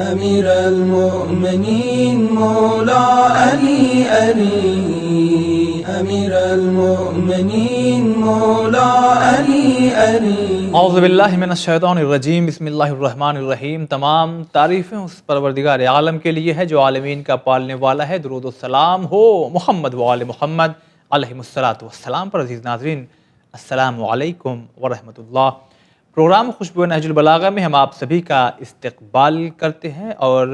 أمير المؤمنين مولا علي أمير المؤمنين مولا علي اعوذ باللہ من الشیطان الرجیم بسم اللہ الرحمن الرحیم۔ تمام تعریفیں اس پروردگار عالم کے لیے ہے جو عالمین کا پالنے والا ہے۔ درود و سلام ہو محمد و آل محمد علیہ الصلاۃ والسلام پر۔ عزیز ناظرین السلام علیکم ورحمۃ اللہ۔ پروگرام خوشبو نہج البلاغہ میں ہم آپ سبھی کا استقبال کرتے ہیں، اور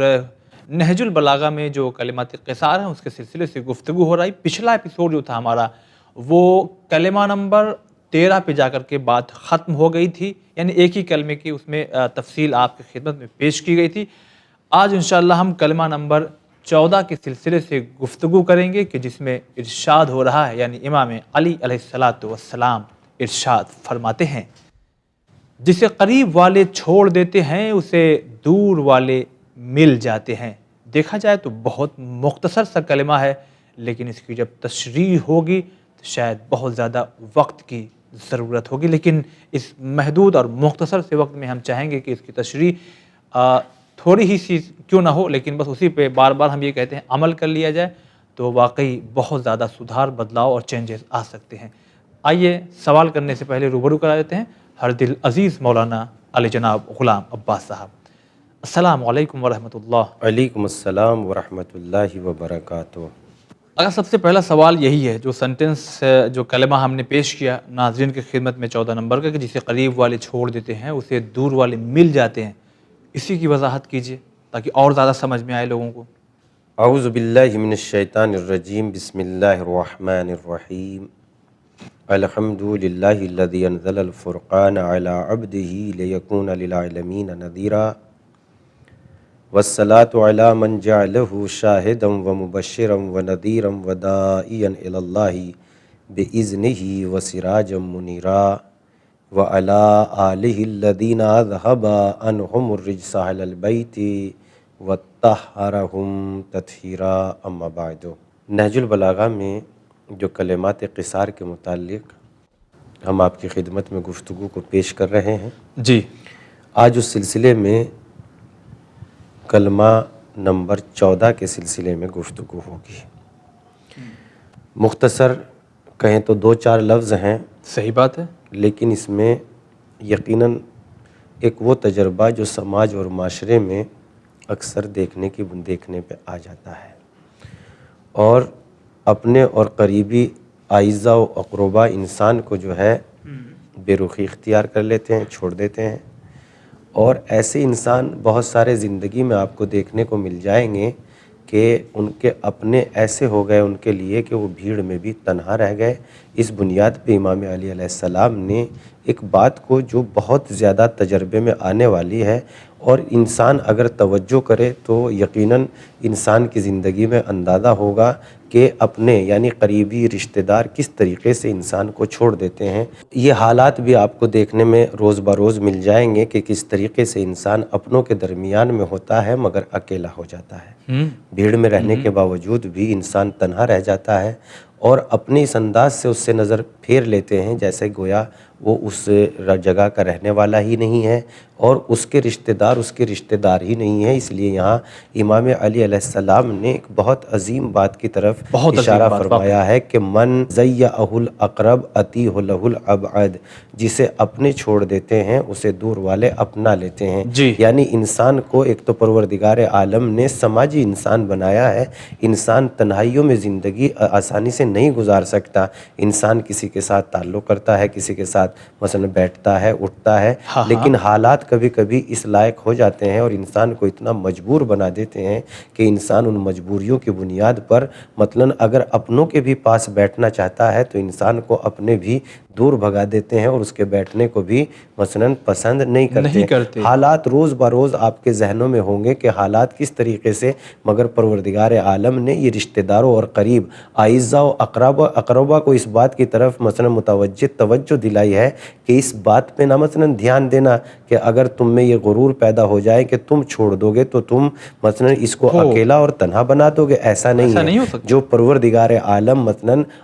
نہج البلاغہ میں جو کلمات قصار ہیں اس کے سلسلے سے گفتگو ہو رہی۔ پچھلا ایپیسوڈ جو تھا ہمارا وہ کلمہ نمبر 13 پہ جا کر کے بات ختم ہو گئی تھی، یعنی ایک ہی کلمے کی اس میں تفصیل آپ کی خدمت میں پیش کی گئی تھی۔ آج انشاءاللہ ہم کلمہ نمبر 14 کے سلسلے سے گفتگو کریں گے کہ جس میں ارشاد ہو رہا ہے، یعنی امام علی علیہ الصلاۃ والسلام ارشاد فرماتے ہیں، جسے قریب والے چھوڑ دیتے ہیں اسے دور والے مل جاتے ہیں۔ دیکھا جائے تو بہت مختصر سا کلمہ ہے، لیکن اس کی جب تشریح ہوگی تو شاید بہت زیادہ وقت کی ضرورت ہوگی، لیکن اس محدود اور مختصر سے وقت میں ہم چاہیں گے کہ اس کی تشریح تھوڑی ہی سی کیوں نہ ہو، لیکن بس اسی پہ بار بار ہم یہ کہتے ہیں عمل کر لیا جائے تو واقعی بہت زیادہ سدھار، بدلاؤ اور چینجز آ سکتے ہیں۔ آئیے سوال کرنے سے پہلے روبرو کرا دیتے ہیں ہر دل عزیز مولانا علی جناب غلام عباس صاحب۔ السلام علیکم ورحمۃ اللہ۔ وعلیکم السلام ورحمۃ اللہ وبرکاتہ۔ اگر سب سے پہلا سوال یہی ہے، جو سنٹنس جو کلمہ ہم نے پیش کیا ناظرین کی خدمت میں 14 نمبر کا، کہ جسے قریب والے چھوڑ دیتے ہیں اسے دور والے مل جاتے ہیں، اسی کی وضاحت کیجیے تاکہ اور زیادہ سمجھ میں آئے لوگوں کو۔ اعوذ باللہ من الشیطان الرجیم، بسم اللہ الرحمن الرحیم۔ الحمد للہ الذی انزل الفرقان علی عبدہ لیکون للعالمین نذیرا، والصلاة علی من جعلہ شاہدا ومبشرا ونذیرا وداعیا الی اللہ بإذنہ وسراجا منیرا، وعلی آلہ الذین اذھب عنہم الرجس اہل البیت وطہرہم تطہیرا، اما بعد۔ نہج البلاغہ میں جو کلمات قصار کے متعلق ہم آپ کی خدمت میں گفتگو کو پیش کر رہے ہیں، جی آج اس سلسلے میں کلمہ نمبر 14 کے سلسلے میں گفتگو ہوگی۔ مختصر کہیں تو 2-4 لفظ ہیں، صحیح بات ہے، لیکن اس میں یقیناً ایک وہ تجربہ جو سماج اور معاشرے میں اکثر دیکھنے پہ آ جاتا ہے، اور اپنے اور قریبی اعزاء و اقربا انسان کو جو ہے بے رخی اختیار کر لیتے ہیں، چھوڑ دیتے ہیں۔ اور ایسے انسان بہت سارے زندگی میں آپ کو دیکھنے کو مل جائیں گے کہ ان کے اپنے ایسے ہو گئے ان کے لیے کہ وہ بھیڑ میں بھی تنہا رہ گئے۔ اس بنیاد پہ امام علی علیہ السلام نے ایک بات کو جو بہت زیادہ تجربے میں آنے والی ہے، اور انسان اگر توجہ کرے تو یقیناً انسان کی زندگی میں اندازہ ہوگا کہ اپنے یعنی قریبی رشتہ دار کس طریقے سے انسان کو چھوڑ دیتے ہیں۔ یہ حالات بھی آپ کو دیکھنے میں روز بروز مل جائیں گے کہ کس طریقے سے انسان اپنوں کے درمیان میں ہوتا ہے مگر اکیلا ہو جاتا ہے۔ بھیڑ میں رہنے کے باوجود بھی انسان تنہا رہ جاتا ہے، اور اپنے اس انداز سے اس سے نظر پھیر لیتے ہیں جیسے گویا وہ اس جگہ کا رہنے والا ہی نہیں ہے، اور اس کے رشتہ دار اس کے رشتہ دار ہی نہیں ہے۔ اس لیے یہاں امام علی علیہ السلام نے ایک بہت عظیم بات کی طرف اشارہ فرمایا ہے کہ من ضیعہ الاقرب اتیہ لہ الابعد، جسے اپنے چھوڑ دیتے ہیں اسے دور والے اپنا لیتے ہیں۔ یعنی انسان کو ایک تو پروردگار عالم نے سماجی انسان بنایا ہے۔ انسان تنہائیوں میں زندگی آسانی سے نہیں گزار سکتا۔ انسان کسی کے ساتھ تعلق کرتا ہے، کسی کے ساتھ مثلا بیٹھتا ہے، اٹھتا ہے، لیکن حالات کبھی کبھی اس لائق ہو جاتے ہیں اور انسان کو اتنا مجبور بنا دیتے ہیں کہ انسان ان مجبوریوں کی بنیاد پر مثلا اگر اپنوں کے بھی پاس بیٹھنا چاہتا ہے تو انسان کو اپنے بھی دور بھگا دیتے ہیں اور اس کے بیٹھنے کو بھی مثلا پسند نہیں کرتے۔ حالات روز بروز آپ کے ذہنوں میں ہوں گے کہ حالات کس طریقے سے، مگر پروردگار عالم نے یہ رشتہ داروں اور قریب اعزاء و اقربا کو اس بات کی طرف مثلا توجہ دلائی ہے کہ اس بات پہ نہ مثلا دھیان دینا کہ اگر تم میں یہ غرور پیدا ہو جائے کہ تم چھوڑ دو گے تو تم مثلا اس کو اکیلا اور تنہا بنا دو گے، ایسا نہیں ہے۔ جو پروردگار عالم مثلا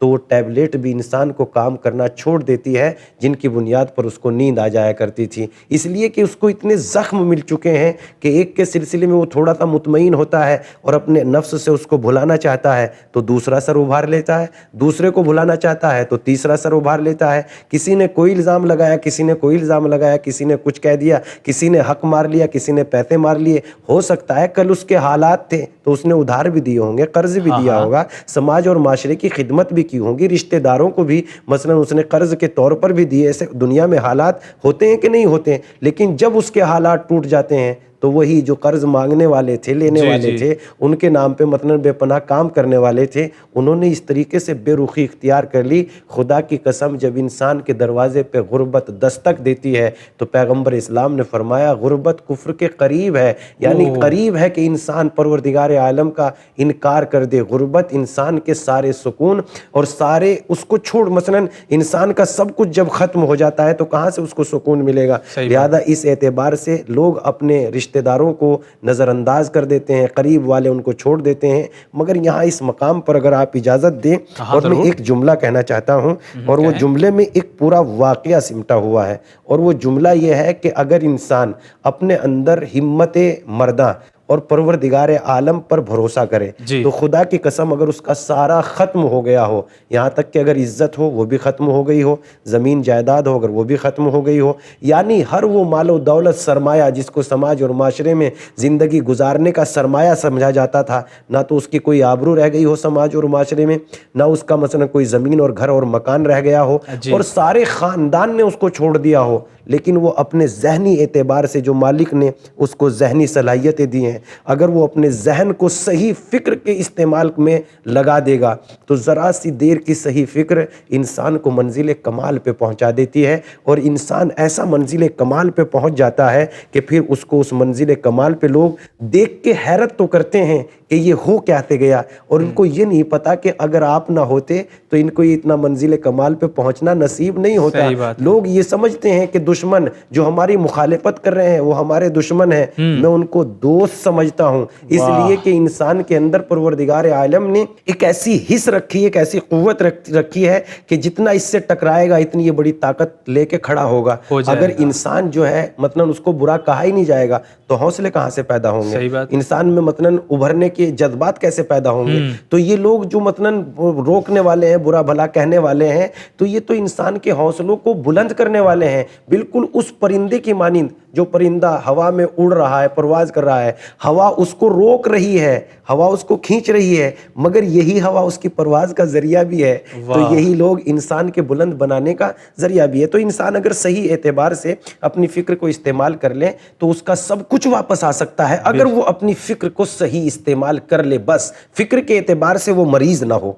تو وہ ٹیبلیٹ بھی انسان کو کام کرنا چھوڑ دیتی ہے جن کی بنیاد پر اس کو نیند آ جایا کرتی تھی، اس لیے کہ اس کو اتنے زخم مل چکے ہیں کہ ایک کے سلسلے میں وہ تھوڑا سا مطمئن ہوتا ہے اور اپنے نفس سے اس کو بھلانا چاہتا ہے تو دوسرا سر ابھار لیتا ہے، دوسرے کو بھلانا چاہتا ہے تو تیسرا سر ابھار لیتا ہے، کسی نے کوئی الزام لگایا، کسی نے کوئی الزام لگایا، کسی نے کچھ کہہ دیا، کسی نے حق مار لیا، کسی نے پیسے مار لیے، ہو سکتا ہے کل اس کے حالات تھے تو اس نے ادھار بھی دیے ہوں گے، قرض بھی دیا ہوگا، سماج اور معاشرے کی خدمت بھی کی ہوگی، رشتہ داروں کو بھی مثلا اس نے قرض کے طور پر بھی دیے، ایسے دنیا میں حالات ہوتے ہیں کہ نہیں ہوتے ہیں، لیکن جب اس کے حالات ٹوٹ جاتے ہیں تو وہی جو قرض مانگنے والے تھے، لینے والے تھے، ان کے نام پہ مطلب بے پناہ کام کرنے والے تھے، انہوں نے اس طریقے سے بے رخی اختیار کر لی۔ خدا کی قسم جب انسان کے دروازے پہ غربت دستک دیتی ہے تو پیغمبر اسلام نے فرمایا غربت کفر کے قریب ہے، یعنی قریب ہے کہ انسان پروردگار عالم کا انکار کر دے۔ غربت انسان کے سارے سکون اور سارے اس کو چھوڑ، مثلا انسان کا سب کچھ جب ختم ہو جاتا ہے تو کہاں سے اس کو سکون ملے گا؟ لہذا اس اعتبار سے لوگ اپنے رشتہ داروں کو نظر انداز کر دیتے ہیں، قریب والے ان کو چھوڑ دیتے ہیں، مگر یہاں اس مقام پر اگر آپ اجازت دیں اور میں ایک جملہ کہنا چاہتا ہوں، اور وہ جملے میں ایک پورا واقعہ سمٹا ہوا ہے، اور وہ جملہ یہ ہے کہ اگر انسان اپنے اندر ہمت مرداں اور پروردگار عالم پر بھروسہ کرے تو خدا کی قسم اگر اس کا سارا ختم ہو گیا ہو، یہاں تک کہ اگر عزت ہو وہ بھی ختم ہو گئی ہو، زمین جائیداد ہو اگر وہ بھی ختم ہو گئی ہو، یعنی ہر وہ مال و دولت سرمایہ جس کو سماج اور معاشرے میں زندگی گزارنے کا سرمایہ سمجھا جاتا تھا، نہ تو اس کی کوئی آبرو رہ گئی ہو سماج اور معاشرے میں، نہ اس کا مثلا کوئی زمین اور گھر اور مکان رہ گیا ہو، اور سارے خاندان نے اس کو چھوڑ دیا ہو، لیکن وہ اپنے ذہنی اعتبار سے جو مالک نے اس کو ذہنی صلاحیتیں دی ہیں، اگر وہ اپنے ذہن کو صحیح فکر کے استعمال میں لگا دے گا تو ذرا سی دیر کی صحیح فکر انسان کو منزل کمال پہ پہنچا دیتی ہے، اور انسان ایسا منزل کمال پہ پہنچ جاتا ہے کہ پھر اس کو اس منزل کمال پہ لوگ دیکھ کے حیرت تو کرتے ہیں کہ یہ ہو کیسے گیا، اور ان کو یہ نہیں پتا کہ اگر آپ نہ ہوتے تو ان کو یہ اتنا منزل کمال پہ پہنچنا نصیب نہیں ہوتا۔ لوگ یہ سمجھتے ہیں کہ دشمن جو ہماری مخالفت کر رہے ہیں وہ ہمارے دشمن ہیں، میں ان کو دوست سمجھتا ہوں، اس لیے کہ انسان کے اندر پروردگار عالم نے ایک ایسی حس رکھی ہے، ایک ایسی قوت رکھی ہے کہ جتنا اس سے ٹکرائے گا اتنی یہ بڑی طاقت لے کے کھڑا ہوگا۔ اگر انسان جو ہے مطلب اس کو برا کہا ہی نہیں جائے گا تو حوصلے کہاں سے پیدا ہوں گے؟ انسان میں مطلب ابھرنے کے جذبات کیسے پیدا ہوں گے؟ تو یہ لوگ جو مطلب روکنے والے ہیں، برا بھلا کہنے والے ہیں، تو یہ تو انسان کے حوصلوں کو بلند کرنے والے ہیں، بالکل اس پرندے کی مانند جو پرندہ ہوا میں اڑ رہا ہے، پرواز کر رہا ہے، ہوا اس کو روک رہی ہے، ہوا اس کو کھینچ رہی ہے، مگر یہی ہوا اس کی پرواز کا ذریعہ بھی ہے۔ تو یہی لوگ انسان کے بلند بنانے کا ذریعہ بھی ہے۔ تو انسان اگر صحیح اعتبار سے اپنی فکر کو استعمال کر لے تو اس کا سب کچھ واپس آ سکتا ہے، اگر وہ اپنی فکر کو صحیح استعمال کر لے، بس فکر کے اعتبار سے وہ مریض نہ ہو۔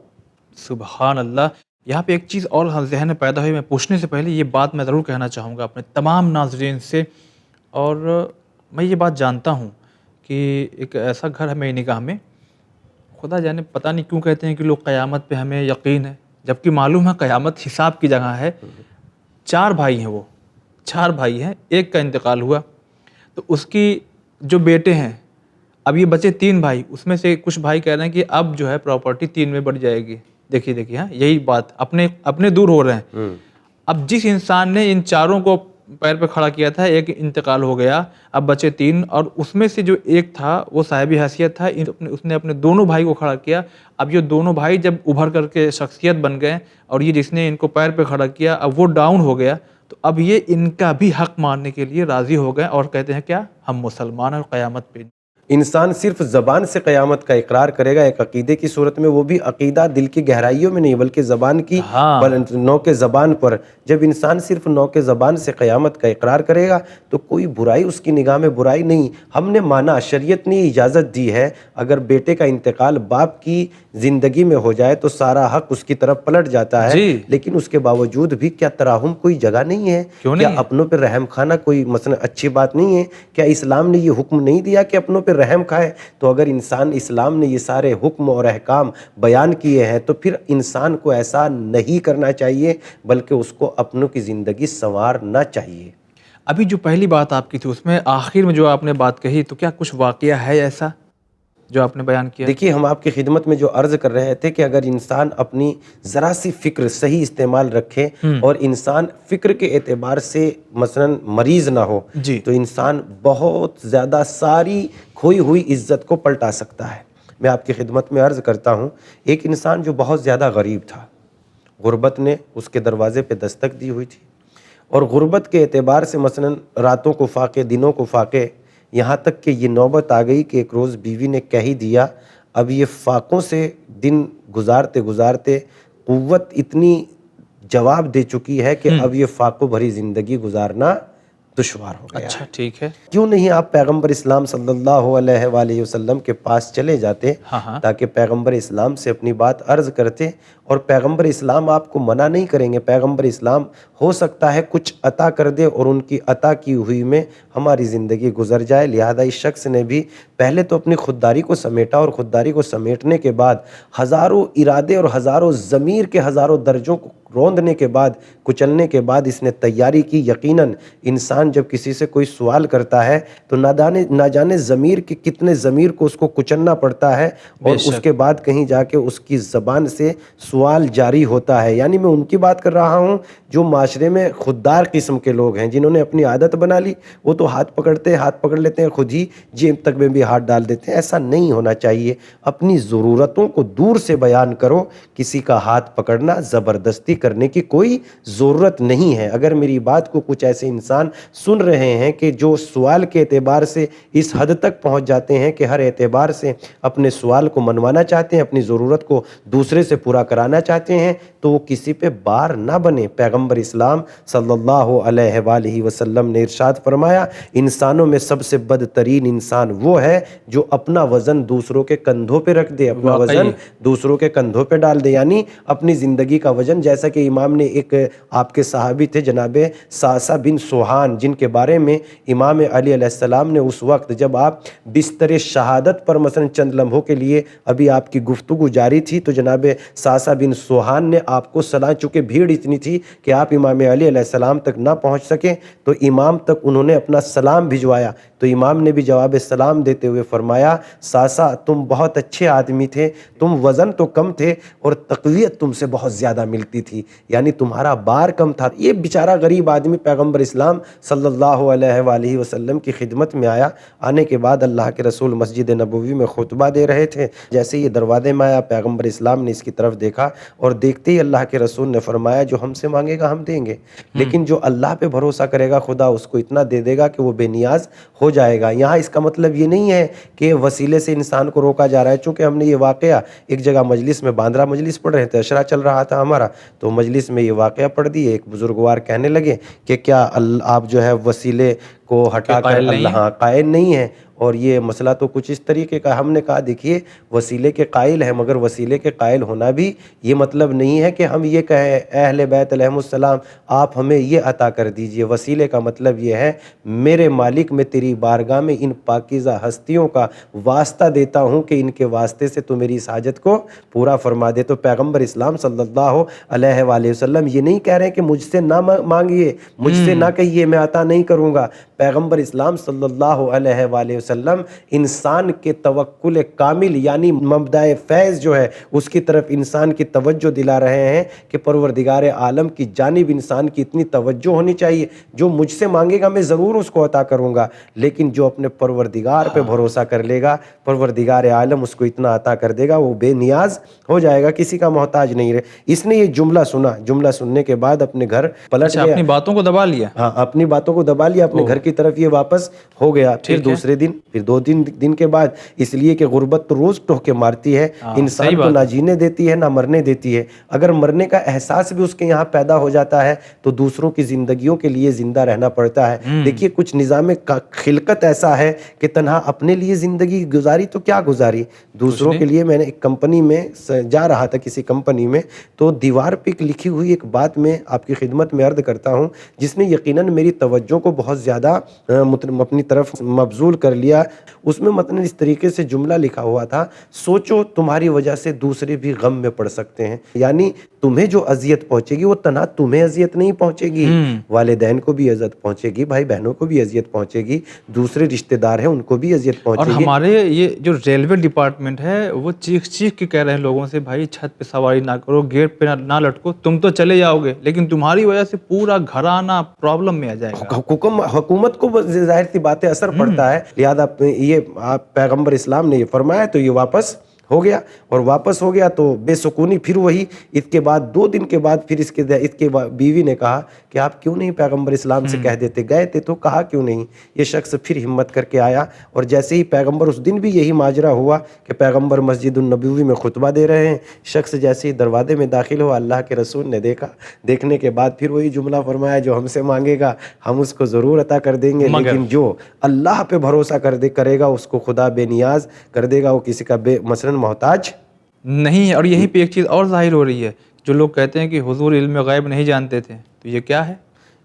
سبحان اللہ۔ یہاں پہ ایک چیز اور ذہن میں پیدا ہوئی، میں پوچھنے سے پہلے یہ بات میں ضرور کہنا چاہوں گا اپنے تمام ناظرین سے، اور میں یہ بات جانتا ہوں کہ ایک ایسا گھر ہے میری نگاہ میں، خدا جانے پتہ نہیں کیوں کہتے ہیں کہ لوگ قیامت پہ ہمیں یقین ہے، جبکہ معلوم ہے قیامت حساب کی جگہ ہے۔ 4 بھائی ہیں، وہ 4 بھائی ہیں، ایک کا انتقال ہوا تو اس کی جو بیٹے ہیں، اب یہ بچے 3 بھائی، اس میں سے کچھ بھائی کہہ رہے ہیں کہ اب جو ہے پراپرٹی 3 میں بڑھ جائے گی۔ دیکھیے ہاں، یہی بات اپنے دور ہو رہے ہیں۔ اب جس انسان نے ان 4 کو پیر پہ کھڑا کیا تھا، ایک انتقال ہو گیا، اب بچے 3، اور اس میں سے جو ایک تھا وہ صاحب حیثیت تھا، اس نے اپنے دونوں بھائی کو کھڑا کیا۔ اب یہ دونوں بھائی جب ابھر کر کے شخصیت بن گئے اور یہ جس نے ان کو پیر پہ کھڑا کیا اب وہ ڈاؤن ہو گیا، تو اب یہ ان کا بھی حق ماننے کے لیے راضی ہو گئے اور کہتے ہیں کیا، ہم مسلمان ہیں اور قیامت پہ۔ انسان صرف زبان سے قیامت کا اقرار کرے گا ایک عقیدے کی صورت میں، وہ بھی عقیدہ دل کی گہرائیوں میں نہیں بلکہ زبان کی نوک زبان پر۔ جب انسان صرف نوک زبان سے قیامت کا اقرار کرے گا تو کوئی برائی اس کی نگاہ میں برائی نہیں۔ ہم نے مانا، شریعت نے اجازت دی ہے، اگر بیٹے کا انتقال باپ کی زندگی میں ہو جائے تو سارا حق اس کی طرف پلٹ جاتا ہے، لیکن اس کے باوجود بھی کیا تراحم کوئی جگہ نہیں ہے؟ کیا اپنوں پہ رحم کھانا کوئی مثلا اچھی بات نہیں ہے؟ کیا اسلام نے یہ حکم نہیں دیا کہ اپنوں پہ رحم کھائے؟ تو اگر اسلام نے یہ سارے حکم اور احکام بیان کیے ہیں تو پھر انسان کو ایسا نہیں کرنا چاہیے، بلکہ اس کو اپنوں کی زندگی سنوارنا چاہیے۔ ابھی جو پہلی بات آپ کی تھی اس میں آخر میں جو آپ نے بات کہی، تو کیا کچھ واقعہ ہے ایسا؟ جو آپ نے بیان کیا؟ دیکھیے ہم آپ کی خدمت میں جو عرض کر رہے تھے کہ اگر انسان اپنی ذرا سی فکر صحیح استعمال رکھے اور انسان فکر کے اعتبار سے مثلا مریض نہ ہو جی تو انسان بہت زیادہ ساری کھوئی ہوئی عزت کو پلٹا سکتا ہے۔ میں آپ کی خدمت میں عرض کرتا ہوں، ایک انسان جو بہت زیادہ غریب تھا، غربت نے اس کے دروازے پہ دستک دی ہوئی تھی، اور غربت کے اعتبار سے مثلا راتوں کو فاقے، دنوں کو فاقے، یہاں تک کہ یہ نوبت آ گئی کہ ایک روز بیوی نے کہہ ہی دیا، اب یہ فاقوں سے دن گزارتے گزارتے قوت اتنی جواب دے چکی ہے کہ اب یہ فاقوں بھری زندگی گزارنا دشوار ہو گیا۔ اچھا ٹھیک ہے، کیوں نہیں آپ پیغمبر اسلام صلی اللہ علیہ وآلہ وسلم کے پاس چلے جاتے تاکہ پیغمبر اسلام سے اپنی بات عرض کرتے، اور پیغمبر اسلام آپ کو منع نہیں کریں گے۔ پیغمبر اسلام ہو سکتا ہے کچھ عطا کر دے اور ان کی عطا کی ہوئی میں ہماری زندگی گزر جائے، لہذا اس شخص نے بھی پہلے تو اپنی خودداری کو سمیٹا، اور خودداری کو سمیٹنے کے بعد ہزاروں ارادے اور ہزاروں ضمیر کے ہزاروں درجوں کو روندنے کے بعد، کچلنے کے بعد اس نے تیاری کی۔ یقیناً انسان جب کسی سے کوئی سوال کرتا ہے تو نہ جانے ضمیر کے کتنے ضمیر کو اس کو کچلنا پڑتا ہے، اور اس کے بعد کہیں جا کے اس کی زبان سے سوال جاری ہوتا ہے۔ یعنی میں ان کی بات کر رہا ہوں جو معاشرے میں خوددار قسم کے لوگ ہیں، جنہوں نے اپنی عادت بنا لی، وہ تو ہاتھ پکڑ لیتے ہیں، خود ہی جیب تک میں بھی ہاتھ ڈال دیتے ہیں۔ ایسا نہیں ہونا چاہیے، اپنی ضرورتوں کو دور سے بیان کرو، کسی کا ہاتھ پکڑنا زبردستی کرنے کی کوئی ضرورت نہیں ہے۔ اگر میری بات کو کچھ ایسے انسان سن رہے ہیں کہ جو سوال کے اعتبار سے اس حد تک پہنچ جاتے ہیں کہ ہر اعتبار سے اپنے سوال کو منوانا چاہتے ہیں، اپنی ضرورت کو دوسرے سے پورا کرانا چاہتے ہیں، تو وہ کسی پہ بار نہ بنے۔ پیغمبر اسلام صلی اللہ علیہ وآلہ وسلم نے ارشاد فرمایا، انسانوں میں سب سے بدترین انسان وہ ہے جو اپنا وزن دوسروں کے کندھوں پہ رکھ دے، اپنا وزن دوسروں کے کندھوں پہ ڈال دے، یعنی اپنی زندگی کا وزن۔ جیسا کہ امام نے ایک آپ کے صحابی تھے جناب صعصع بن سوحان، جن کے بارے میں امام علی علیہ السلام نے اس وقت جب آپ بستر شہادت پر مثلا چند لمحوں کے لیے ابھی آپ کی گفتگو جاری تھی، تو جناب صعصع بن سوحان نے آپ کو سلام، چونکہ بھیڑ اتنی تھی کہ آپ امام علی علیہ السلام تک نہ پہنچ سکے، تو امام تک انہوں نے اپنا سلام بھجوایا، تو امام نے بھی جواب سلام دیتے ہوئے فرمایا، صعصع تم بہت اچھے آدمی تھے، تم وزن تو کم تھے اور تقویت تم سے بہت زیادہ ملتی تھی، یعنی تمہارا بار کم تھا۔ یہ بیچارہ غریب آدمی پیغمبر اسلام صلی اللہ علیہ وآلہ وسلم کی خدمت میں آیا۔ آنے کے بعد اللہ کے رسول مسجد نبوی میں خطبہ دے رہے تھے، جیسے یہ دروازے میں آیا پیغمبر اسلام نے اس کی طرف دیکھا، اور دیکھتے ہی اللہ کے رسول نے فرمایا، جو ہم سے مانگے گا ہم دیں گے، لیکن جو اللہ پہ بھروسہ کرے گا خدا اس کو اتنا دے دے گا کہ وہ بے نیاز ہو جائے گا۔ یہاں اس کا مطلب یہ نہیں ہے کہ وسیلے سے انسان کو روکا جا رہا ہے، چونکہ ہم نے یہ واقعہ ایک جگہ مجلس میں باندرا مجلس پڑھ رہے تھے، عشرہ چل رہا تھا ہمارا، تو مجلس میں یہ واقعہ پڑھ دی، ایک بزرگوار کہنے لگے کہ کیا آپ جو ہے وسیلے کو ہٹا کر اللہ قائل نہیں ہے، اور یہ مسئلہ تو کچھ اس طریقے کا۔ ہم نے کہا دیکھیے وسیلے کے قائل ہیں، مگر وسیلے کے قائل ہونا بھی یہ مطلب نہیں ہے کہ ہم یہ کہیں اہل بیت علیہم السلام آپ ہمیں یہ عطا کر دیجئے۔ وسیلے کا مطلب یہ ہے میرے مالک میں تیری بارگاہ میں ان پاکیزہ ہستیوں کا واسطہ دیتا ہوں کہ ان کے واسطے سے تو میری اس حاجت کو پورا فرما دے۔ تو پیغمبر اسلام صلی اللہ علیہ وآلہ وسلم یہ نہیں کہہ رہے کہ مجھ سے نہ مانگیے، مجھ سے نہ کہیے میں عطا نہیں کروں گا۔ پیغمبر اسلام صلی اللہ علیہ وآلہ وسلم انسان کے توکل کامل یعنی مبدأ فیض جو ہے اس کی طرف انسان کی توجہ دلا رہے ہیں کہ پروردگار عالم کی جانب انسان کی اتنی توجہ ہونی چاہیے، جو مجھ سے مانگے گا میں ضرور اس کو عطا کروں گا، لیکن جو اپنے پروردگار پہ بھروسہ کر لے گا پروردگار عالم اس کو اتنا عطا کر دے گا، وہ بے نیاز ہو جائے گا، کسی کا محتاج نہیں رہے۔ اس نے یہ جملہ سنا، جملہ سننے کے بعد اپنے گھر پلٹ گیا، اپنی باتوں کو دبا لیا، ہاں اپنی باتوں کو دبا لیا، اپنے گھر کی طرف یہ واپس ہو گیا۔ پھر دوسرے دن، پھر 2 دن کے بعد، اس لیے کہ غربت تو روز ٹوکے مارتی ہے، انسان کو نہ جینے دیتی ہے نہ مرنے دیتی ہے۔ اگر مرنے کا احساس بھی اس کے یہاں پیدا ہو جاتا ہے تو دوسروں کی زندگیوں کے لیے زندہ رہنا پڑتا ہے۔ دیکھیے کچھ نظام خلقت ایسا ہے کہ تنہا اپنے لیے زندگی گزاری تو کیا گزاری، دوسروں کے لیے۔ میں نے ایک کمپنی میں جا رہا تھا، کسی کمپنی میں، تو دیوار پہ لکھی ہوئی ایک بات میں آپ کی خدمت میں عرض کرتا ہوں، جس نے یقیناً میری توجہ کو بہت زیادہ اپنی طرف مبذول کر لیا۔ دیا. اس میں متن اس طریقے سے جملہ لکھا ہوا تھا, سوچو تمہاری وجہ سے دوسرے بھی غم میں پڑ سکتے ہیں. یعنی تمہیں جو اذیت پہنچے گی وہ تنہا تمہیں اذیت نہیں پہنچے گی, والدین کو بھی اذیت پہنچے گی, بھائی بہنوں کو بھی اذیت پہنچے گی, دوسرے رشتہ دار ہیں ان کو بھی اذیت پہنچے گی. اور ہمارے یہ جو ریلوے ڈپارٹمنٹ ہے وہ چیخ چیخ کے کہہ رہے ہیں لوگوں سے, بھائی چھت پہ سواری نہ کرو, گیٹ پہ نہ لٹکو, تم تو چلے جاؤ گے لیکن تمہاری وجہ سے پورا گھرانہ پرابلم میں آ جائے گا. حکومت کو ظاہر سی بات ہے اثر پڑتا ہے, لہٰذا یہ پیغمبر اسلام نے یہ فرمایا تو یہ واپس ہو گیا, اور واپس ہو گیا تو بے سکونی پھر وہی. اس کے بعد 2 دن کے بعد پھر اس کے بیوی نے کہا کہ آپ کیوں نہیں پیغمبر اسلام سے کہہ دیتے, گئے تھے تو کہا کیوں نہیں. یہ شخص پھر ہمت کر کے آیا, اور جیسے ہی پیغمبر, اس دن بھی یہی ماجرا ہوا کہ پیغمبر مسجد النبوی میں خطبہ دے رہے ہیں, شخص جیسے ہی دروازے میں داخل ہوا اللہ کے رسول نے دیکھا, دیکھنے کے بعد پھر وہی جملہ فرمایا جو ہم سے مانگے گا ہم اس کو ضرور عطا کر دیں گے, لیکن جو اللہ پہ بھروسہ کرے گا اس کو خدا بے نیاز کر دے گا, وہ کسی کا مثلاً محتاج نہیں. اور یہیں پہ ایک چیز اور ظاہر ہو رہی ہے, جو لوگ کہتے ہیں کہ حضور علم غیب نہیں جانتے تھے, تو یہ کیا ہے؟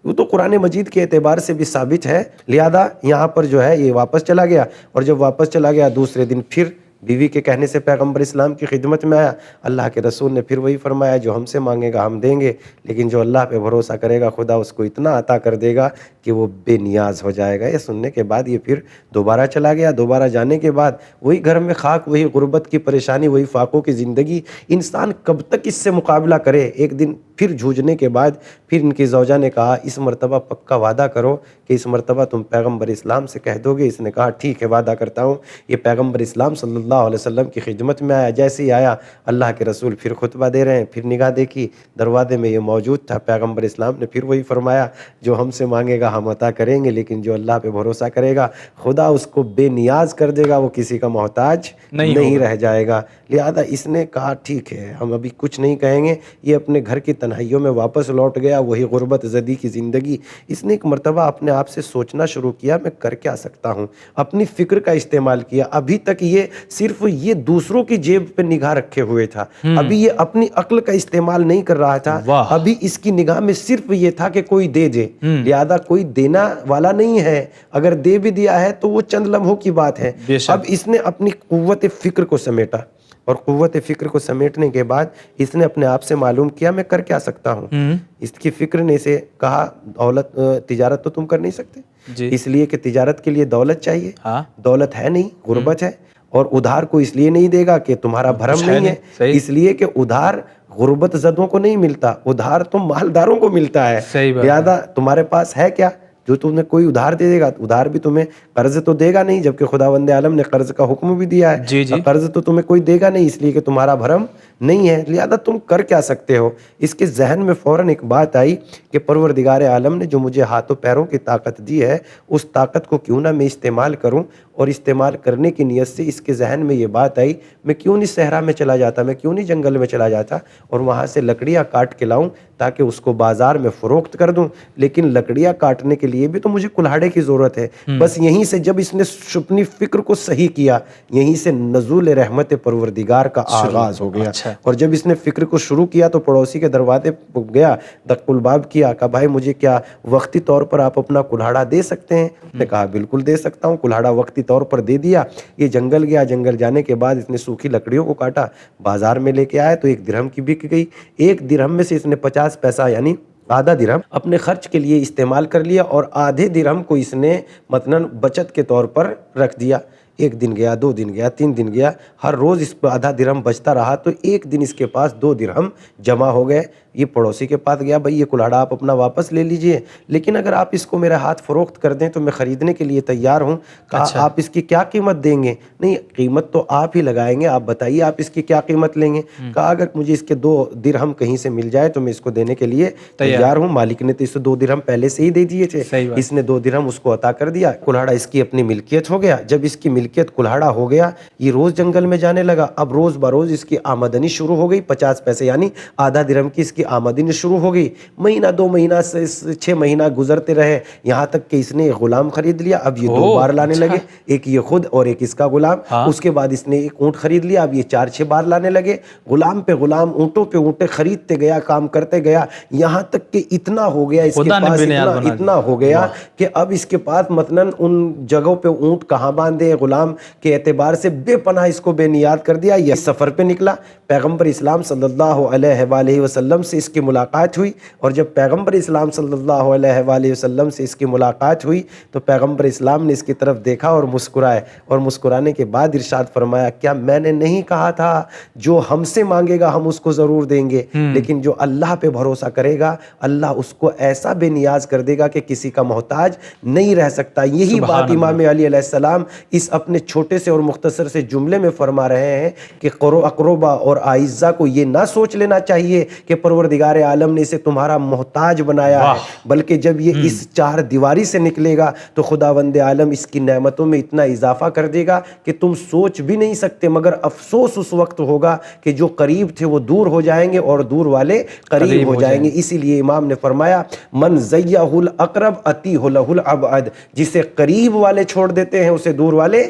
وہ تو قرآن مجید کے اعتبار سے بھی ثابت ہے. لہذا یہاں پر جو ہے یہ واپس چلا گیا, اور جب واپس چلا گیا دوسرے دن پھر بیوی کے کہنے سے پیغمبر اسلام کی خدمت میں آیا. اللہ کے رسول نے پھر وہی فرمایا جو ہم سے مانگے گا ہم دیں گے, لیکن جو اللہ پہ بھروسہ کرے گا خدا اس کو اتنا عطا کر دے گا کہ وہ بے نیاز ہو جائے گا. یہ سننے کے بعد یہ پھر دوبارہ چلا گیا. دوبارہ جانے کے بعد وہی گھر میں خاک, وہی غربت کی پریشانی, وہی فاقوں کی زندگی. انسان کب تک اس سے مقابلہ کرے؟ ایک دن پھر جھوجنے کے بعد پھر ان کی زوجہ نے کہا اس مرتبہ پکا وعدہ کرو کہ اس مرتبہ تم پیغمبر اسلام سے کہہ دو گے. اس نے کہا ٹھیک ہے وعدہ کرتا ہوں. یہ پیغمبر اسلام صلی اللہ علیہ وسلم کی خدمت میں آیا. جیسے ہی آیا اللہ کے رسول پھر خطبہ دے رہے ہیں, پھر نگاہ دیکھی دروازے میں یہ موجود تھا. پیغمبر اسلام نے پھر وہی فرمایا جو ہم سے مانگے گا ہم عطا کریں گے, لیکن جو اللہ پہ بھروسہ کرے گا خدا اس کو بے نیاز کر دے گا, وہ کسی کا محتاج نہیں رہ جائے گا. لہذا اس نے کہا ٹھیک ہے ہم ابھی کچھ نہیں کہیں گے. یہ اپنے گھر کی تنہائیوں میں واپس لوٹ گیا, وہی غربت زدی کی زندگی. اس نے ایک مرتبہ اپنے آپ سے سوچنا شروع کیا میں کر کیا سکتا ہوں, اپنی فکر کا استعمال کیا. ابھی تک یہ صرف یہ دوسروں کی جیب پہ نگاہ رکھے ہوئے تھا, ابھی یہ اپنی عقل کا استعمال نہیں کر رہا تھا. ابھی اس کی نگاہ میں صرف یہ تھا کہ کوئی دے دے, لہذا کوئی دینا والا نہیں ہے, اگر دے بھی دیا ہے تو وہ چند لمحوں کی بات ہے. اب اس نے اپنی قوت فکر کو سمیٹا, اور قوت فکر کو سمیٹنے کے بعد اس نے اپنے آپ سے معلوم کیا میں کر کیا سکتا ہوں. اس کی فکر نے اسے کہا دولت تجارت تو تم کر نہیں سکتے, اس لیے کہ تجارت کے لیے دولت چاہیے, دولت ہے نہیں, غربت ہے, اور ادھار کو اس لیے نہیں دے گا کہ تمہارا بھرم نہیں ہے, اس لیے کہ ادھار غربت زدوں کو نہیں ملتا, ادھار تو مالداروں کو ملتا ہے. لہذا تمہارے پاس ہے کیا جو تمہیں کوئی ادھار دے گا؟ ادھار بھی تمہیں قرض تو دے گا نہیں, جبکہ خداوند عالم نے قرض کا حکم بھی دیا ہے. قرض تو تمہیں کوئی دے گا نہیں اس لیے کہ تمہارا بھرم نہیں ہے, لہذا تم کر کیا سکتے ہو؟ اس کے ذہن میں فوراً ایک بات آئی کہ پروردگار عالم نے جو مجھے ہاتھوں پیروں کی طاقت دی ہے اس طاقت کو کیوں نہ میں استعمال کروں. اور استعمال کرنے کی نیت سے اس کے ذہن میں یہ بات آئی میں کیوں نہیں صحرا میں چلا جاتا, میں کیوں نہیں جنگل میں چلا جاتا اور وہاں سے لکڑیاں کاٹ کے لاؤں تاکہ اس کو بازار میں فروخت کر دوں. لیکن لکڑیاں کاٹنے کے لیے بھی تو مجھے کلہاڑے کی ضرورت ہے. بس یہیں سے جب اس نے اپنی فکر کو صحیح کیا, یہیں سے نزول رحمت پروردگار کا آغاز ہو گیا. اور جب اس نے فکر کو شروع کیا تو پڑوسی کے دروازے گیا, دق الباب کیا, کہا بھائی مجھے کیا وقتی طور پر آپ اپنا کلہاڑا دے سکتے ہیں؟ نے کہا بالکل دے سکتا ہوں. کلہاڑا وقتی طور پر دے دیا. یہ جنگل گیا, جنگل جانے کے بعد اس نے سوکھی لکڑیوں کو کاٹا, بازار میں لے کے آیا تو 1 درہم کی بک گئی. 1 درہم میں سے اس نے 50 پیسہ یعنی آدھا درہم اپنے خرچ کے لیے استعمال کر لیا, اور آدھے درہم کو اس نے مثلاً بچت کے طور پر رکھ دیا. 1 دن گیا, 2 دن گیا, 3 دن گیا, ہر روز اس پہ آدھا درہم بچتا رہا تو ایک دن اس کے پاس 2 درہم جمع ہو گئے. یہ پڑوسی کے پاس گیا, بھائی یہ کلاڑا آپ اپنا واپس لے لیجئے, لیکن اگر آپ اس کو میرے ہاتھ فروخت کر دیں تو میں خریدنے کے لیے تیار ہوں. کہا آپ اس کی کیا قیمت دیں گے؟ نہیں قیمت تو آپ ہی لگائیں گے, آپ بتائیے آپ اس کی کیا قیمت لیں گے. کہا اگر مجھے اس کے 2 درہم کہیں سے مل جائے تو میں اس کو دینے کے لیے تیار ہوں. مالک نے تو اس سے 2 درہم پہلے سے ہی دے دیے تھے, اس نے 2 درہم اس کو عطا کر دیا. کلاڑا اس کی اپنی ملکیت ہو گیا. جب اس کی ملکیت ملکیت کلہاڑا ہو گیا، یہ روز جنگل میں جانے لگا، اب روز بروز اس کی آمدنی شروع ہو گئی، 50 پیسے یعنی آدھا درہم کی اس کی آمدنی شروع ہو گئی، مہینہ 2 مہینہ سے 6 مہینہ گزرتے رہے، یہاں تک کہ اس نے ایک غلام خرید لیا، اب یہ 2 بار لانے لگے، ایک یہ خود اور ایک اس کا غلام، اس کے بعد اس نے ایک اونٹ خرید لیا، اب یہ 4-6 بار لانے لگے، غلام پہ غلام، اونٹوں پہ اونٹیں خریدتے گیا، کام کرتے گیا، یہاں تک کہ اتنا ہو گیا اس کے پاس، اتنا ہو گیا کہ اب اس کے پاس مثلاً ان جگہوں پہ اونٹ کہاں باندھے، غلام کے اعتبار سے بے پناہ اس کو بے نیاد کر دیا۔ یہ سفر پہ نکلا، پیغمبر اسلام صلی اللہ علیہ وآلہ وسلم سے اس کی ملاقات ہوئی، اور جب پیغمبر اسلام صلی اللہ علیہ وآلہ وسلم سے اس کی ملاقات ہوئی تو پیغمبر اسلام نے اس کی طرف دیکھا اور مسکرائے، اور مسکرانے کے بعد ارشاد فرمایا، کیا میں نے نہیں کہا تھا جو ہم سے مانگے گا ہم اس کو ضرور دیں گے، لیکن جو اللہ پہ بھروسہ کرے گا اللہ اس کو ایسا بے نیاز کر دے گا کہ کسی کا محتاج نہیں رہ سکتا۔ یہی بات امام علی علیہ السلام اس اپنے چھوٹے سے اور مختصر سے جملے میں فرما رہے ہیں کہ اقربا اور اعزا کو یہ نہ سوچ لینا چاہیے کہ پروردگار عالم نے اسے تمہارا محتاج بنایا ہے، بلکہ جب یہ اس 4 دیواری سے نکلے گا تو خداوند عالم اس کی نعمتوں میں اتنا اضافہ کر دے گا کہ تم سوچ بھی نہیں سکتے، مگر افسوس اس وقت ہوگا کہ جو قریب تھے وہ دور ہو جائیں گے اور دور والے قریب ہو جائیں گے۔ اسی لیے امام نے فرمایا، من زیہ الاقرب اتیہ لہ الابعد، جسے قریب والے چھوڑ دیتے ہیں اسے دور والے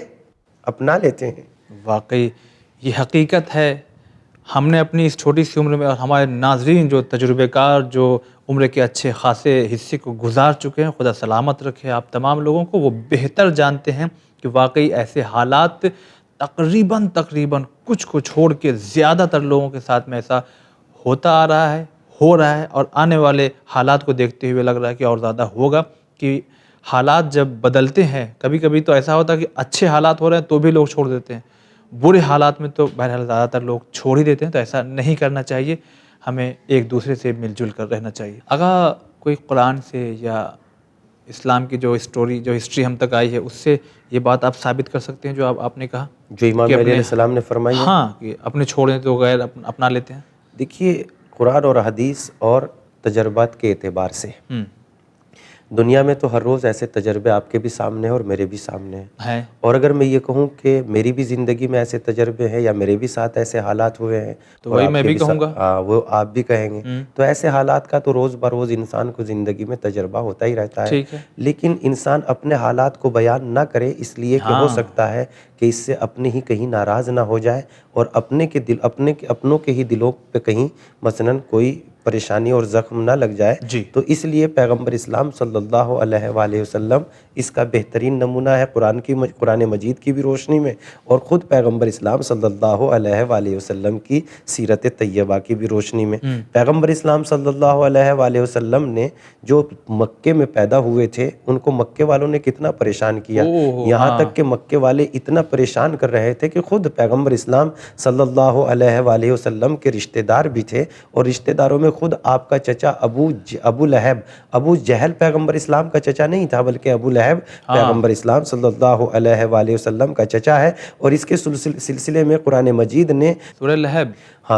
اپنا لیتے ہیں۔ واقعی یہ حقیقت ہے، ہم نے اپنی اس چھوٹی سی عمر میں اور ہمارے ناظرین جو تجربے کار جو عمر کے اچھے خاصے حصے کو گزار چکے ہیں، خدا سلامت رکھے آپ تمام لوگوں کو، وہ بہتر جانتے ہیں کہ واقعی ایسے حالات تقریباً کچھ کو چھوڑ کے زیادہ تر لوگوں کے ساتھ میں ایسا ہوتا آ رہا ہے، ہو رہا ہے، اور آنے والے حالات کو دیکھتے ہوئے لگ رہا ہے کہ اور زیادہ ہوگا، کہ حالات جب بدلتے ہیں کبھی کبھی تو ایسا ہوتا ہے کہ اچھے حالات ہو رہے ہیں تو بھی لوگ چھوڑ دیتے ہیں، برے حالات میں تو بہرحال زیادہ تر لوگ چھوڑ ہی دیتے ہیں، تو ایسا نہیں کرنا چاہیے، ہمیں ایک دوسرے سے مل جل کر رہنا چاہیے۔ اگر کوئی قرآن سے یا اسلام کی جو ہسٹری ہم تک آئی ہے اس سے یہ بات آپ ثابت کر سکتے ہیں جو آپ نے کہا جو امام علیہ السلام نے فرمائی ہے؟ ہاں، کہ اپنے چھوڑیں تو غیر اپنا لیتے ہیں۔ دیکھیے، قرآن اور حدیث اور تجربات کے اعتبار سے دنیا میں تو ہر روز ایسے تجربے آپ کے بھی سامنے ہیں اور میرے بھی سامنے ہیں، اور اگر میں یہ کہوں کہ میری بھی زندگی میں ایسے تجربے ہیں یا میرے بھی ساتھ ایسے حالات ہوئے ہیں تو وہی میں بھی کہوں گا، وہ آپ بھی کہیں گے، تو ایسے حالات کا تو روز بروز انسان کو زندگی میں تجربہ ہوتا ہی رہتا ہے، لیکن انسان اپنے حالات کو بیان نہ کرے اس لیے کہ ہو سکتا ہے کہ اس سے اپنے ہی کہیں ناراض نہ ہو جائے اور اپنوں کے ہی دلوں پہ کہیں مثلاً کوئی پریشانی اور زخم نہ لگ جائے، تو اس لیے پیغمبر اسلام صلی اللہ علیہ وآلہ وسلم اس کا بہترین نمونہ ہے قرآن مجید کی بھی روشنی میں، اور خود پیغمبر اسلام صلی اللہ علیہ وآلہ وسلم کی سیرت طیبہ کی بھی روشنی میں۔ پیغمبر اسلام صلی اللہ علیہ وآلہ وسلم نے جو مکے میں پیدا ہوئے تھے ان کو مکے والوں نے کتنا پریشان کیا، یہاں تک کہ مکے والے اتنا پریشان کر رہے تھے کہ خود پیغمبر اسلام صلی اللہ علیہ وآلہ وسلم کے رشتہ دار بھی تھے، اور رشتہ داروں میں خود آپ کا چچا ابو لہب، ابو جہل پیغمبر اسلام کا چچا نہیں تھا بلکہ ابو لہب پیغمبر اسلام صلی اللہ علیہ وآلہ وسلم کا چچا ہے، اور اس کے سلسلے میں قرآن مجید نے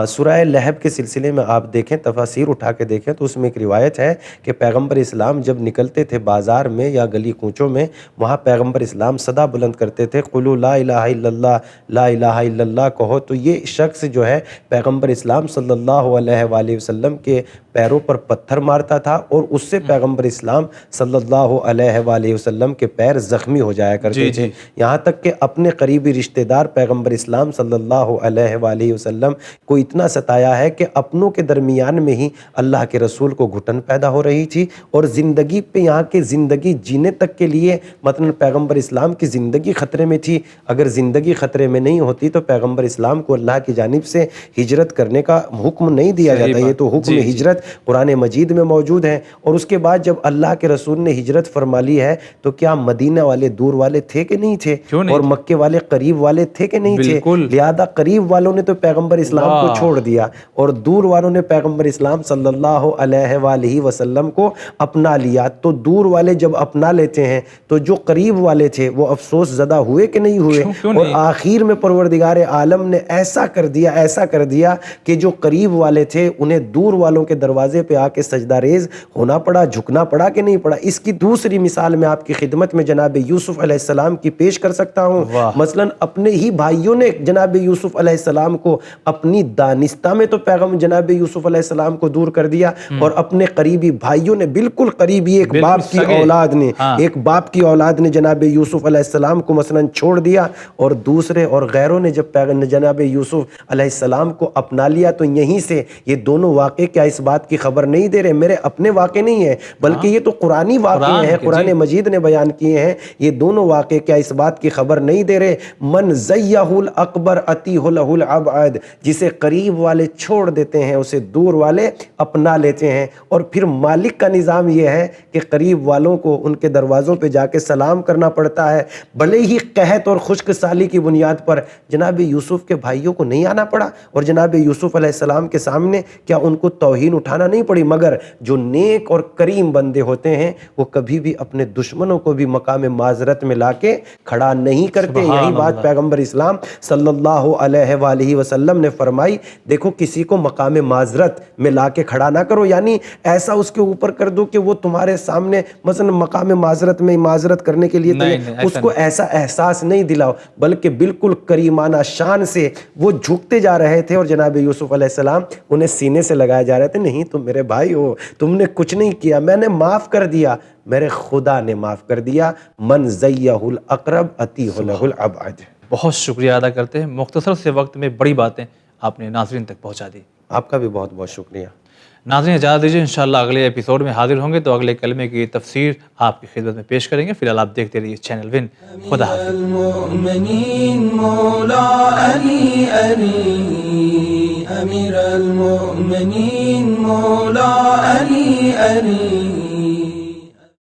سورہ لہب کے سلسلے میں آپ دیکھیں، تفاسیر اٹھا کے دیکھیں تو اس میں ایک روایت ہے کہ پیغمبر اسلام جب نکلتے تھے بازار میں یا گلی کوچوں میں، وہاں پیغمبر اسلام صدا بلند کرتے تھے، قولوا لا الہ الا اللہ، لا الہ الا اللہ کہو، تو یہ شخص جو ہے پیغمبر اسلام صلی اللہ علیہ وآلہ وسلم کے پیروں پر پتھر مارتا تھا، اور اس سے پیغمبر اسلام صلی اللہ علیہ وآلہ وسلم کے پیر زخمی ہو جایا کرتے تھے، یہاں تک کہ اپنے قریبی رشتہ دار پیغمبر اسلام صلی اللہ علیہ وآلہ وسلم کو اتنا ستایا ہے کہ اپنوں کے درمیان میں ہی اللہ کے رسول کو گھٹن پیدا ہو رہی تھی، اور زندگی پہ یہاں کے زندگی جینے تک کے لیے مثلا پیغمبر اسلام کی زندگی خطرے میں تھی، اگر زندگی خطرے میں نہیں ہوتی تو پیغمبر اسلام کو اللہ کی جانب سے ہجرت کرنے کا حکم نہیں دیا جاتا، یہ تو حکم ہجرت قرآن مجید میں موجود ہے، اور اس کے بعد جب اللہ کے رسول نے ہجرت فرما لی ہے تو کیا مدینہ والے دور والے تھے کہ نہیں تھے، اور مکے والے قریب والے تھے کہ نہیں تھے، لہذا قریب والوں نے تو پیغمبر اسلام کو چھوڑ دیا اور دور والوں نے پیغمبر اسلام صلی اللہ علیہ وآلہ وسلم کو اپنا لیا، تو دور والے جب اپنا لیتے ہیں تو جو قریب والے تھے وہ افسوس زدہ ہوئے کہ نہیں ہوئے، اور آخر میں پروردگار عالم نے ایسا کر دیا کہ جو قریب والے تھے انہیں دور والوں کے دروازے پہ آ کے سجدہ ریز ہونا پڑا، جھکنا پڑا کہ نہیں پڑا؟ اس کی دوسری مثال میں آپ کی خدمت میں جناب یوسف علیہ السلام کی پیش کر سکتا ہوں۔ مثلاً اپنے ہی بھائیوں نے جناب یوسف علیہ السلام کو اپنی دانستہ میں تو پیغام جناب یوسف علیہ السلام کو دور کر دیا، اور اپنے قریبی بھائیوں نے، بالکل قریبی ایک باپ کی اولاد نے جناب یوسف علیہ السلام کو مثلاً چھوڑ دیا، اور دوسرے اور غیروں نے جب جناب یوسف علیہ السلام کو اپنا لیا، تو یہیں سے یہ دونوں واقعے کیا اس بات کی خبر نہیں دے رہے؟ میرے اپنے واقع نہیں ہے، بلکہ یہ تو قرآنی واقعے ہیں، قرآن مجید نے بیان کیے ہیں۔ یہ دونوں واقعے کیا اس بات کی خبر نہیں دے رہے؟ من زیہ الاکبر اتیہ لہ الابعد، جسے قریب والے چھوڑ دیتے ہیں اسے دور والے اپنا لیتے ہیں۔ اور پھر مالک کا نظام یہ ہے کہ قریب والوں کو ان کے دروازوں پہ جا کے سلام کرنا پڑتا ہے، بھلے ہی قحط اور خشک سالی کی بنیاد پر۔ جناب یوسف کے بھائیوں کو نہیں آنا پڑا، اور جناب یوسف علیہ السلام کے سامنے کیا ان کو توہین اٹھانا نہیں پڑی؟ مگر جو نیک اور کریم بندے ہوتے ہیں وہ کبھی بھی اپنے دشمنوں کو بھی مقام معذرت میں لا کے کھڑا نہیں کرتے۔ یہی بات پیغمبر اسلام صلی اللہ علیہ وآلہ وسلم نے فرمائی، دیکھو کسی کو مقام معذرت میں لا کے کھڑا نہ کرو، یعنی ایسا اس کے اوپر کر دو کہ وہ تمہارے سامنے مثلا مقام معذرت میں معذرت کرنے کے لیے اس کو ایسا احساس نہیں دلاؤ، بلکہ بالکل کریمانہ شان سے وہ جھکتے جا رہے تھے، اور جناب یوسف علیہ السلام انہیں سینے سے لگائے جا رہے تھے، نہیں تم میرے بھائی ہو، تم نے کچھ نہیں کیا، میں نے معاف کر دیا، میرے خدا نے معاف کر دیا۔ من زیہ الاقرب اتیہ لہ الابعد۔ بہت شکریہ ادا کرتے ہیں، مختصر سے وقت میں بڑی باتیں آپ نے ناظرین تک پہنچا دی۔ آپ کا بھی بہت بہت شکریہ۔ ناظرین اجازت دیجیے، انشاءاللہ اگلے ایپیسوڈ میں حاضر ہوں گے تو اگلے کلمے کی تفسیر آپ کی خدمت میں پیش کریں گے۔ فی الحال آپ دیکھتے رہیے چینل ون۔ خدا حافظ۔ المؤمنین مولا علی علی، امیر المؤمنین مولا علی علی۔